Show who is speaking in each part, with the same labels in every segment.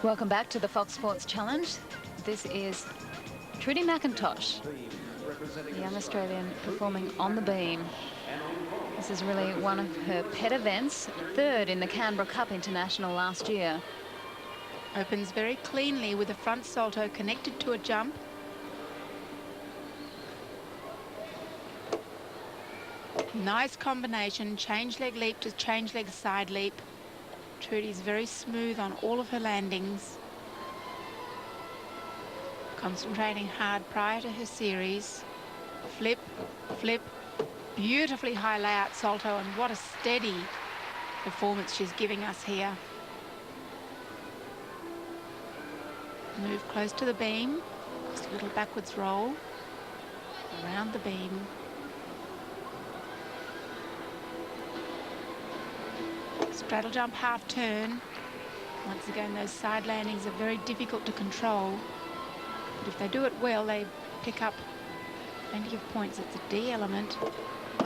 Speaker 1: Welcome back to the Fox Sports Challenge. This is Trudy McIntosh, the young Australian performing on the beam. This is really one of her pet events, third in the Canberra Cup International last year.
Speaker 2: Opens very cleanly with a front salto connected to a jump. Nice combination, change leg leap to change leg side leap. Trudy's very smooth on all of her landings. Concentrating hard prior to her series. Flip, flip, beautifully high layout salto, and what a steady performance she's giving us here. Move close to the beam, just a little backwards roll around the beam. Straddle jump, half turn. Once again, those side landings are very difficult to control. But if they do it well, they pick up plenty of points. It's a D element.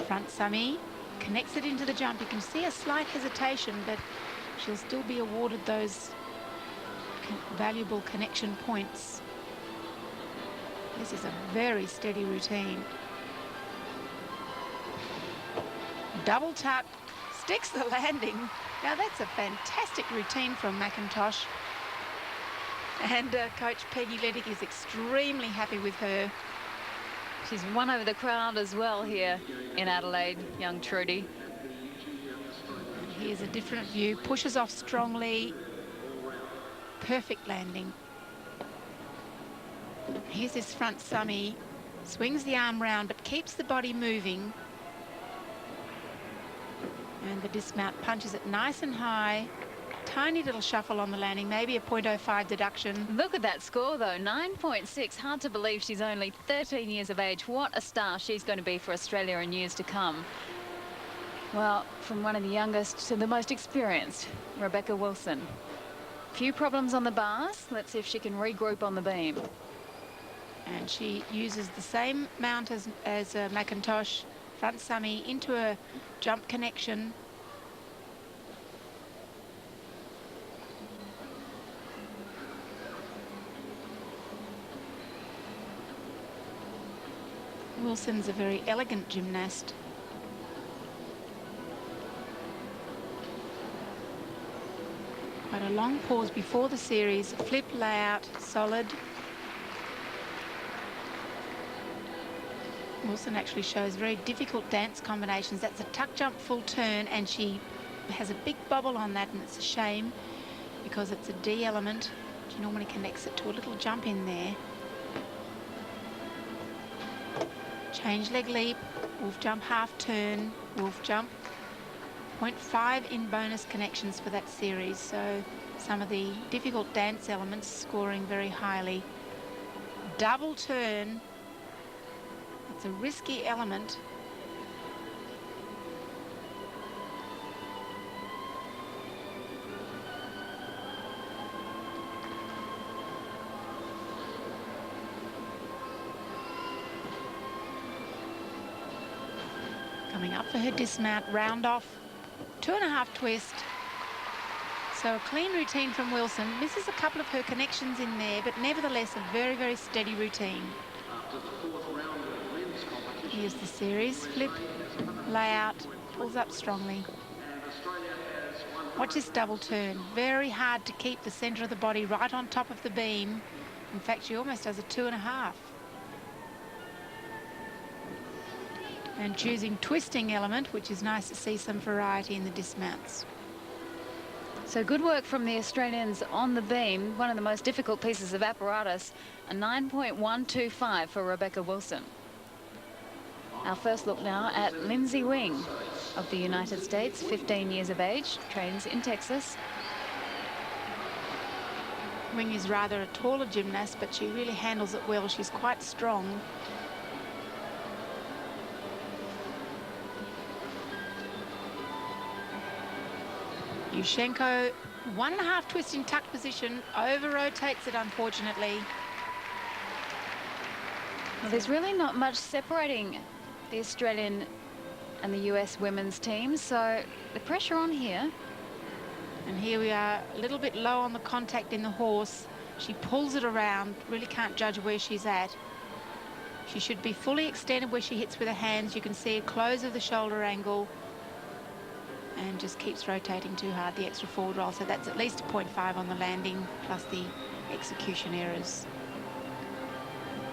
Speaker 2: Front summy, connects it into the jump. You can see a slight hesitation, but she'll still be awarded those valuable connection points. This is a very steady routine. Double tuck, sticks the landing. Now that's a fantastic routine from McIntosh. And Coach Peggy Leddick is extremely happy with her.
Speaker 1: She's won over the crowd as well here in Adelaide, young Trudy.
Speaker 2: And here's a different view. Pushes off strongly. Perfect landing. Here's this front summy. Swings the arm round but keeps the body moving. And the dismount punches it nice and high. Tiny little shuffle on the landing, maybe a 0.05 deduction.
Speaker 1: Look at that score though, 9.6. Hard to believe she's only 13 years of age. What a star she's going to be for Australia in years to come. Well, from one of the youngest to the most experienced, Rebecca Wilson. Few problems on the bars. Let's see if she can regroup on the beam.
Speaker 2: And she uses the same mount as McIntosh. Front summy into a jump connection. Wilson's a very elegant gymnast. Quite a long pause before the series. Flip layout, solid. Wilson actually shows very difficult dance combinations. That's a tuck jump full turn, and she has a big bobble on that, and it's a shame because it's a D element. She normally connects it to a little jump in there. Change leg leap, wolf jump half turn, wolf jump. 0.5 in bonus connections for that series, so some of the difficult dance elements scoring very highly. Double turn. It's a risky element. Coming up for her dismount, round off, 2.5 twist. So a clean routine from Wilson. Misses a couple of her connections in there, but nevertheless a very, very steady routine. Here's the series. Flip, layout, pulls up strongly. Watch this double turn. Very hard to keep the centre of the body right on top of the beam. In fact, she almost does a 2.5. And choosing twisting element, which is nice to see some variety in the dismounts.
Speaker 1: So good work from the Australians on the beam. One of the most difficult pieces of apparatus. A 9.125 for Rebecca Wilson. Our first look now at Lindsay Wing of the United States, 15 years of age, trains in Texas.
Speaker 2: Wing is rather a taller gymnast, but she really handles it well. She's quite strong. Yushchenko, 1.5 twist in tuck position, over rotates it unfortunately.
Speaker 1: Well, there's really not much separating the Australian and the US women's teams, so the pressure on here.
Speaker 2: And here we are, a little bit low on the contact in the horse. She pulls it around, really can't judge where she's at. She should be fully extended where she hits with her hands. You can see a close of the shoulder angle, and just keeps rotating too hard, the extra forward roll. So that's at least a 0.5 on the landing, plus the execution errors.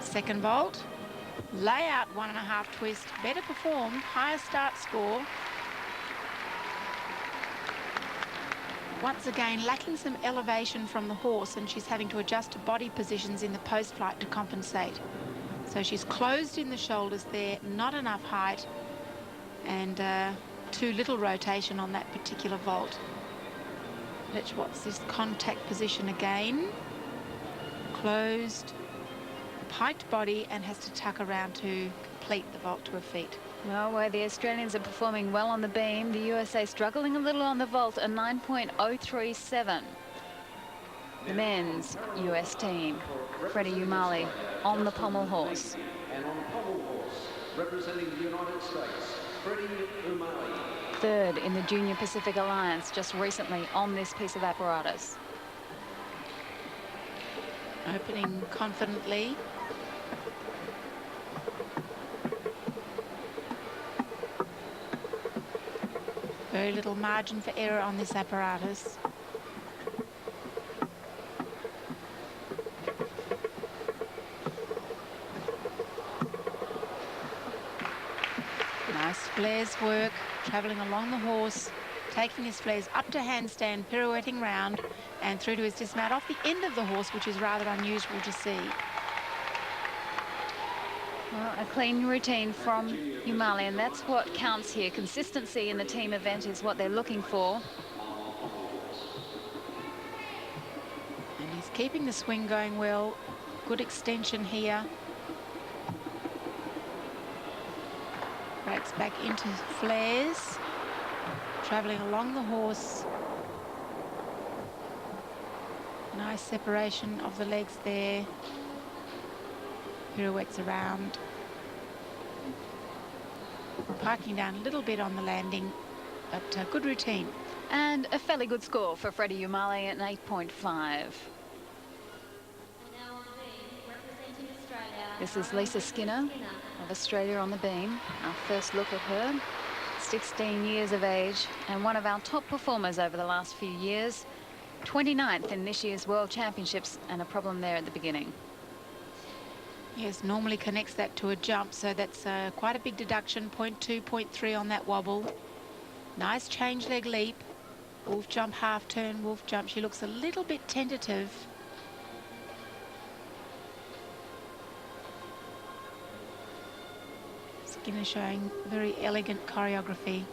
Speaker 2: Second vault, layout 1.5 twist, better performed, higher start score. Once again, lacking some elevation from the horse, and she's having to adjust to body positions in the post-flight to compensate. So she's closed in the shoulders there, not enough height, and too little rotation on that particular vault. Let's watch this contact position again. Closed, piked body, and has to tuck around to complete the vault to her feet.
Speaker 1: Well, where the Australians are performing well on the beam, the USA struggling a little on the vault, a 9.037. The men's US team, Freddie Umali on the Pommel horse.
Speaker 3: And on the Pommel horse, representing the United States, Freddie Umali.
Speaker 1: Third in the Junior Pacific Alliance just recently on this piece of apparatus.
Speaker 2: Opening confidently. Very little margin for error on this apparatus. Nice flares work, travelling along the horse, taking his flares up to handstand, pirouetting round and through to his dismount off the end of the horse, which is rather unusual to see.
Speaker 1: Well, a clean routine from Umali, and that's what counts here. Consistency in the team event is what they're looking for.
Speaker 2: And he's keeping the swing going well. Good extension here. Breaks back into flares. Travelling along the horse. Nice separation of the legs there. Pirouettes around. Parking down a little bit on the landing, but good routine.
Speaker 1: And a fairly good score for Freddie Umali at an 8.5. This is Lisa Skinner of Australia on the beam. Our first look at her. 16 years of age and one of our top performers over the last few years. 29th in this year's World Championships, and a problem there at the beginning.
Speaker 2: Yes, normally connects that to a jump, so that's quite a big deduction, 0.2, 0.3 on that wobble. Nice change leg leap. Wolf jump, half turn, wolf jump. She looks a little bit tentative. Skinner showing very elegant choreography.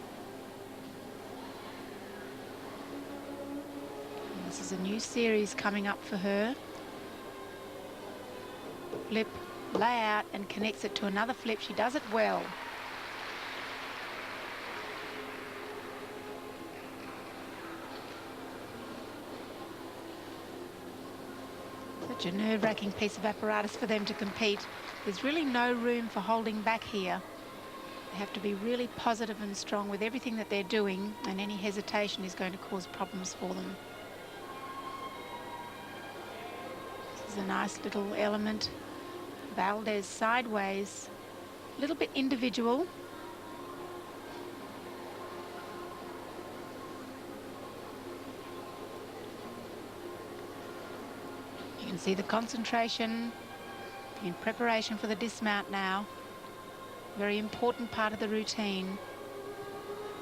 Speaker 2: And this is a new series coming up for her. Flip, lay out, and connects it to another flip. She does it well. Such a nerve-wracking piece of apparatus for them to compete. There's really no room for holding back here. They have to be really positive and strong with everything that they're doing, and any hesitation is going to cause problems for them. This is a nice little element. Valdez sideways, a little bit individual. You can see the concentration in preparation for the dismount now. Very important part of the routine.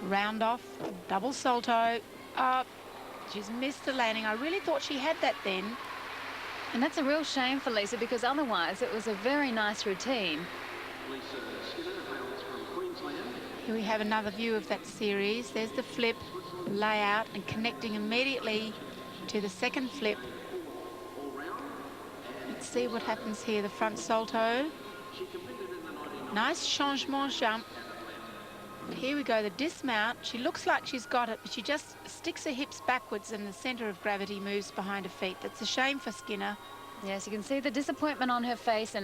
Speaker 2: Round off, double salto, up. She's missed the landing. I really thought she had that then.
Speaker 1: And that's a real shame for Lisa, because otherwise it was a very nice routine.
Speaker 2: Here we have another view of that series. There's the flip, layout, and connecting immediately to the second flip. Let's see what happens here. The front salto. Nice changement jump. Here we go, the dismount. She looks like she's got it, but she just sticks her hips backwards and the centre of gravity moves behind her feet. That's a shame for Skinner.
Speaker 1: Yes, you can see the disappointment on her face. And